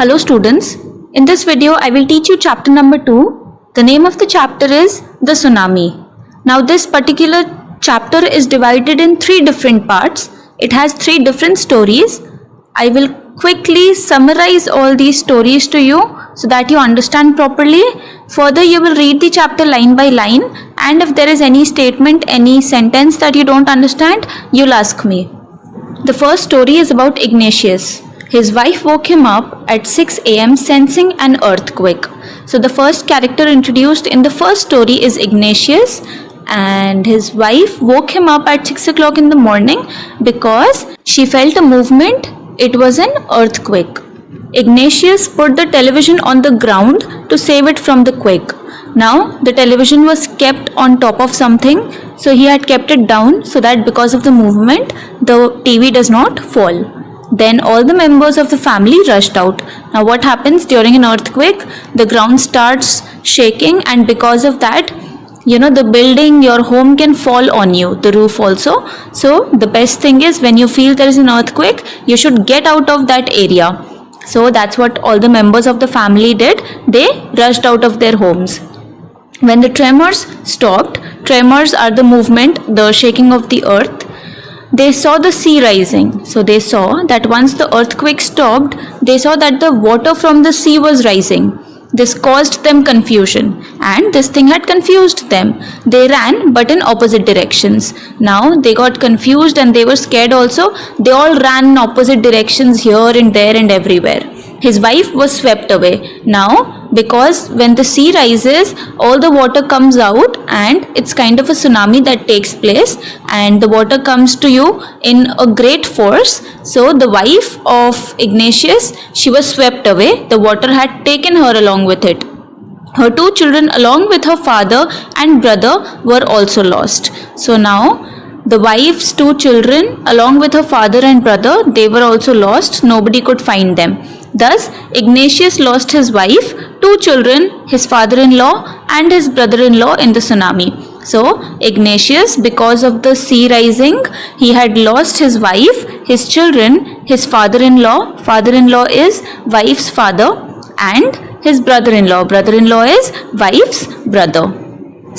Hello students, in this video I will teach you chapter number 2. The name of the chapter is The Tsunami. Now this particular chapter is divided in 3 different parts. It has 3 different stories. I will quickly summarize all these stories to you so that you understand properly. Further you will read the chapter line by line, and if there is any statement, any sentence that you don't understand, you'll ask me. The first story is about Ignatius. His wife woke him up at 6 a.m. sensing an earthquake. So the first character introduced in the first story is Ignatius, and his wife woke him up at 6 o'clock in the morning because she felt a movement. It was an earthquake. Ignatius put the television on the ground to save it from the quake. Now the television was kept on top of something, so he had kept it down so that because of the movement the TV does not fall. Then all the members of the family rushed out. Now what happens during an earthquake? The ground starts shaking, and because of that, the building, your home can fall on you, the roof also. So the best thing is, when you feel there is an earthquake, you should get out of that area. So that's what all the members of the family did. They rushed out of their homes. When the tremors stopped, tremors are the movement, the shaking of the earth, they saw the sea rising. So they saw that once the earthquake stopped, they saw that the water from the sea was rising. This caused them confusion, and this thing had confused them. They ran, but in opposite directions. Now they got confused and they were scared also. They all ran in opposite directions here and there and everywhere. His wife was swept away. Now, because when the sea rises, all the water comes out and it's kind of a tsunami that takes place, and the water comes to you in a great force. So the wife of Ignatius, she was swept away. The water had taken her along with it. Her 2 children along with her father and brother were also lost. So now the wife's 2 children along with her father and brother, they were also lost. Nobody could find them. Thus, Ignatius lost his wife, 2 children, his father-in-law and his brother-in-law in the tsunami. So, Ignatius, because of the sea rising, he had lost his wife, his children, his father-in-law. Father-in-law is wife's father, and his brother-in-law. Brother-in-law is wife's brother.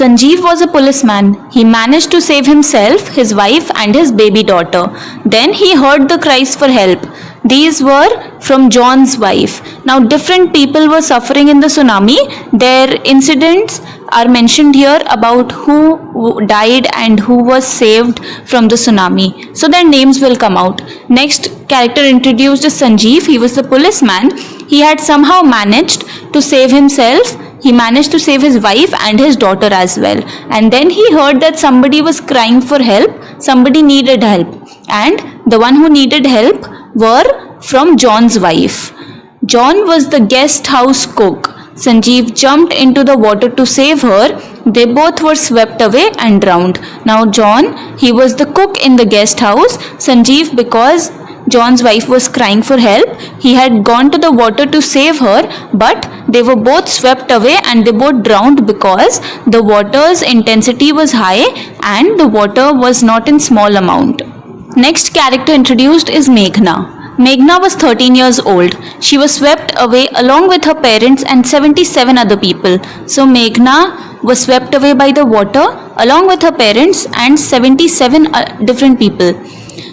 Sanjeev was a policeman. He managed to save himself, his wife and his baby daughter. Then he heard the cries for help. These were from John's wife. Now different people were suffering in the tsunami. Their incidents are mentioned here about who died and who was saved from the tsunami. So their names will come out. Next character introduced is Sanjeev. He was the policeman. He had somehow managed to save himself. He managed to save his wife and his daughter as well. And then he heard that somebody was crying for help. Somebody needed help. And the one who needed help were from John's wife. John was the guest house cook. Sanjeev jumped into the water to save her. They both were swept away and drowned. Now John, he was the cook in the guest house. Sanjeev, because John's wife was crying for help, he had gone to the water to save her, but they were both swept away and they both drowned because the water's intensity was high and the water was not in small amount. Next character introduced is Meghna. Meghna was 13 years old. She was swept away along with her parents and 77 other people. So Meghna was swept away by the water along with her parents and 77 different people.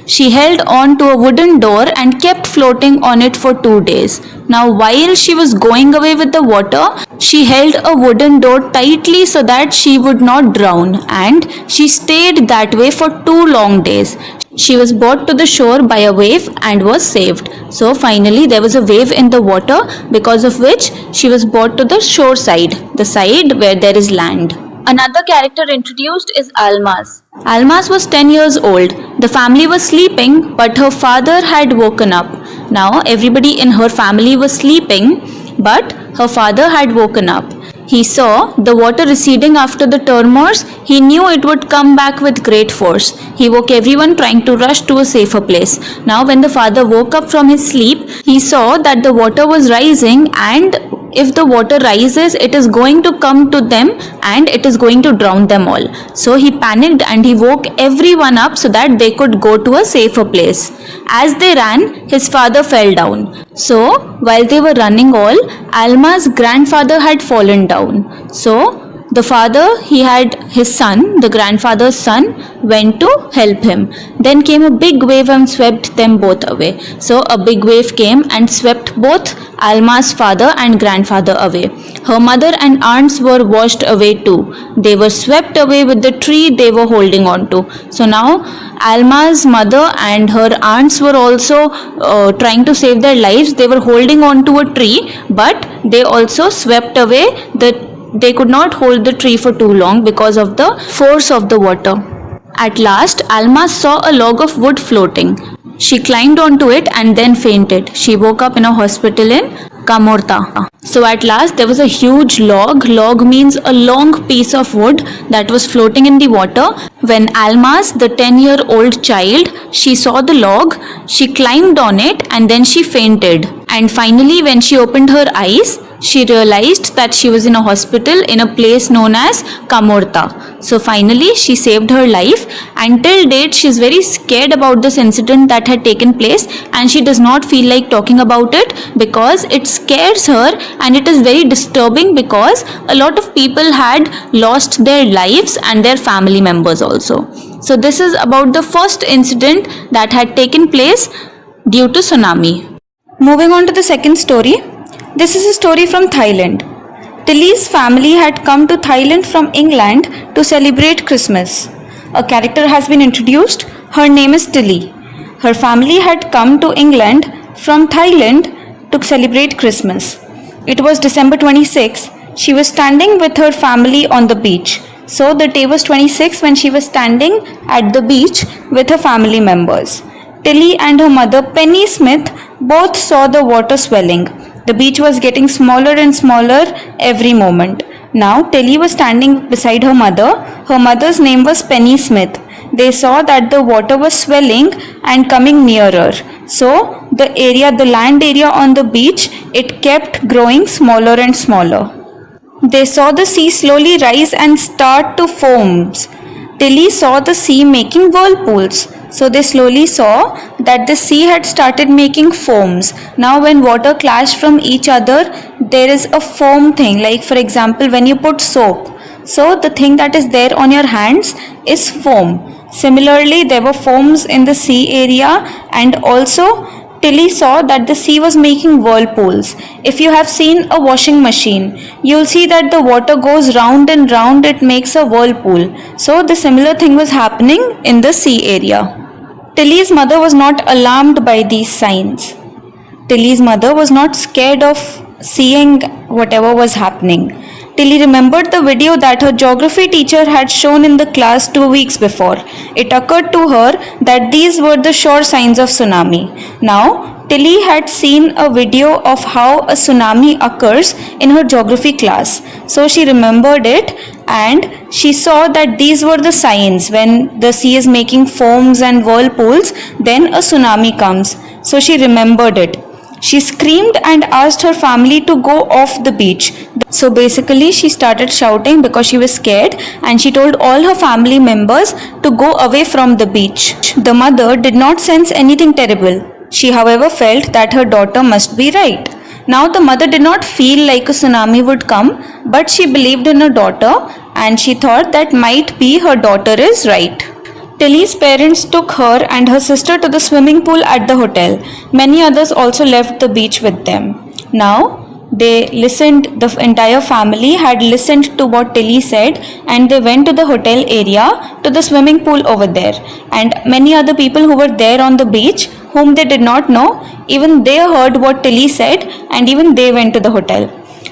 She held on to a wooden door and kept floating on it for 2 days. Now while she was going away with the water, she held a wooden door tightly so that she would not drown, and she stayed that way for 2 long days. She was brought to the shore by a wave and was saved. So finally there was a wave in the water, because of which she was brought to the shore side, the side where there is land. Another character introduced is Almaz. Almaz was 10 years old. The family was sleeping, but her father had woken up. Now everybody in her family was sleeping, but her father had woken up. He saw the water receding after the tremors. He knew it would come back with great force. He woke everyone trying to rush to a safer place. Now when the father woke up from his sleep, he saw that the water was rising and if the water rises, it is going to come to them and it is going to drown them all. So he panicked and he woke everyone up so that they could go to a safer place. As they ran, his father fell down. So while they were running all, Alma's grandfather had fallen down. So the father, he had his son, the grandfather's son, went to help him. Then came a big wave and swept them both away. So a big wave came and swept both Alma's father and grandfather away. Her mother and aunts were washed away too. They were swept away with the tree they were holding on to. So now Alma's mother and her aunts were also trying to save their lives. They were holding on to a tree, but they also swept away they could not hold the tree for too long because of the force of the water. At last, Alma saw a log of wood floating. She climbed onto it and then fainted. She woke up in a hospital in Kamorta. So at last there was a huge log. Log means a long piece of wood that was floating in the water. When Alma's, the 10-year-old child, she saw the log, she climbed on it and then she fainted. And finally when she opened her eyes, she realized that she was in a hospital in a place known as Kamorta. So finally she saved her life. Until date she is very scared about this incident that had taken place and she does not feel like talking about it because it scares her and it is very disturbing because a lot of people had lost their lives and their family members also. So this is about the first incident that had taken place due to tsunami. Moving on to the second story. This is a story from Thailand. Tilly's family had come to Thailand from England to celebrate Christmas. A character has been introduced. Her name is Tilly. Her family had come to England from Thailand to celebrate Christmas. It was December 26. She was standing with her family on the beach. So the day was 26 when she was standing at the beach with her family members. Tilly and her mother Penny Smith both saw the water swelling. The beach was getting smaller and smaller every moment. Now Tilly was standing beside her mother. Her mother's name was Penny Smith. They saw that the water was swelling and coming nearer. So the land area on the beach, it kept growing smaller and smaller. They saw the sea slowly rise and start to foam. Tilly saw the sea making whirlpools. So they slowly saw that the sea had started making foams. Now when water clashed from each other, there is a foam thing. Like for example, when you put soap. So the thing that is there on your hands is foam. Similarly, there were foams in the sea area and also Tilly saw that the sea was making whirlpools. If you have seen a washing machine, you'll see that the water goes round and round, it makes a whirlpool. So the similar thing was happening in the sea area. Tilly's mother was not alarmed by these signs. Tilly's mother was not scared of seeing whatever was happening. Tilly remembered the video that her geography teacher had shown in the class 2 weeks before. It occurred to her that these were the sure signs of tsunami. Now, Tilly had seen a video of how a tsunami occurs in her geography class. So she remembered it and she saw that these were the signs. When the sea is making foams and whirlpools, then a tsunami comes. So she remembered it. She screamed and asked her family to go off the beach. So basically she started shouting because she was scared and she told all her family members to go away from the beach. The mother did not sense anything terrible. She however felt that her daughter must be right. Now the mother did not feel like a tsunami would come, but she believed in her daughter and she thought that might be her daughter is right. Tilly's parents took her and her sister to the swimming pool at the hotel. Many others also left the beach with them. Now, they listened, the entire family had listened to what Tilly said and they went to the hotel area, to the swimming pool over there. And many other people who were there on the beach, whom they did not know, even they heard what Tilly said and even they went to the hotel.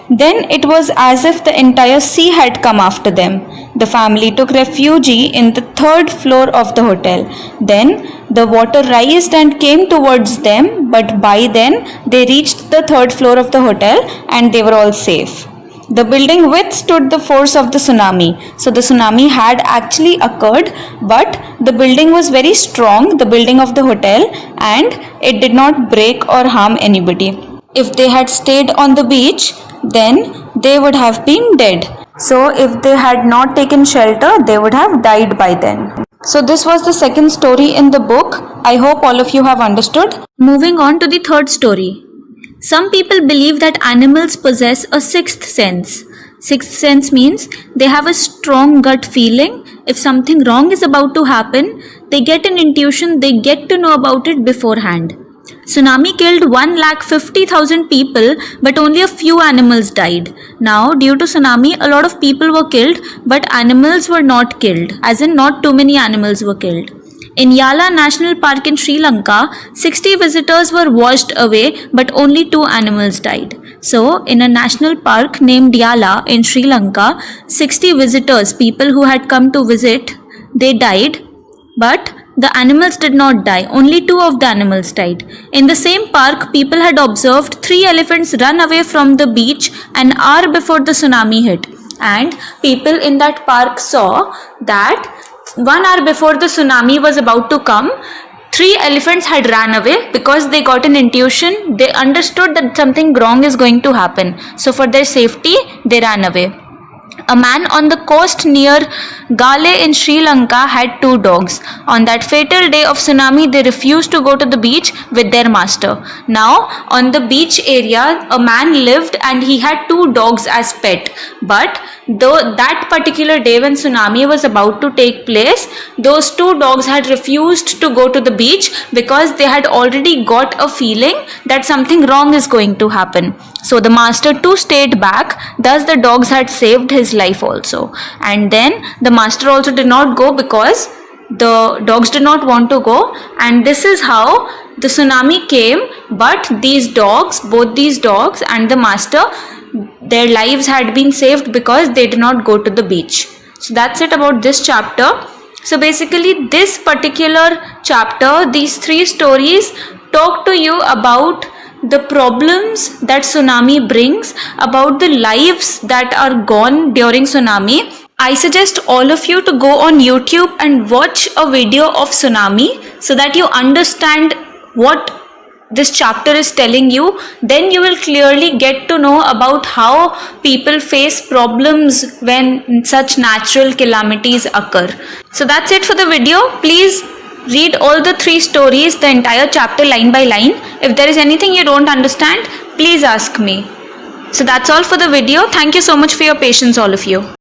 Then it was as if the entire sea had come after them. The family took refuge in the 3rd floor of the hotel. Then the water rised and came towards them, but by then they reached the 3rd floor of the hotel and they were all safe. The building withstood the force of the tsunami. So the tsunami had actually occurred, but the building was very strong, the building of the hotel, and it did not break or harm anybody. If they had stayed on the beach, then they would have been dead. So if they had not taken shelter, they would have died by then. So this was the second story in the book. I hope all of you have understood. Moving on to the third story. Some people believe that animals possess a sixth sense. Sixth sense means they have a strong gut feeling. If something wrong is about to happen, they get an intuition, they get to know about it beforehand. Tsunami killed 1,50,000 people, but only a few animals died. Now, due to tsunami, a lot of people were killed, but animals were not killed, as in not too many animals were killed. In Yala National Park in Sri Lanka, 60 visitors were washed away, but only 2 animals died. So, in a national park named Yala in Sri Lanka, 60 visitors, people who had come to visit, they died, but the animals did not die. Only 2 of the animals died. In the same park, people had observed 3 elephants run away from the beach an hour before the tsunami hit. And people in that park saw that 1 hour before the tsunami was about to come, 3 elephants had ran away because they got an intuition. They understood that something wrong is going to happen. So for their safety, they ran away. A man on the coast near Gale in Sri Lanka had 2 dogs. On that fatal day of tsunami, they refused to go to the beach with their master. Now, on the beach area, a man lived and he had 2 dogs as pet. But though that particular day when tsunami was about to take place, those 2 dogs had refused to go to the beach because they had already got a feeling that something wrong is going to happen. So the master too stayed back, thus the dogs had saved his life also. And then the master also did not go because the dogs did not want to go, and this is how the tsunami came. But these dogs, both these dogs and the master, their lives had been saved because they did not go to the beach. So that's it about this chapter. So basically this particular chapter, these 3 stories talk to you about the problems that tsunami brings, about the lives that are gone during tsunami. I suggest all of you to go on YouTube and watch a video of tsunami so that you understand what this chapter is telling you. Then you will clearly get to know about how people face problems when such natural calamities occur. So that's it for the video. Please read all the 3 stories, the entire chapter line by line. If there is anything you don't understand, please ask me. So that's all for the video. Thank you so much for your patience, all of you.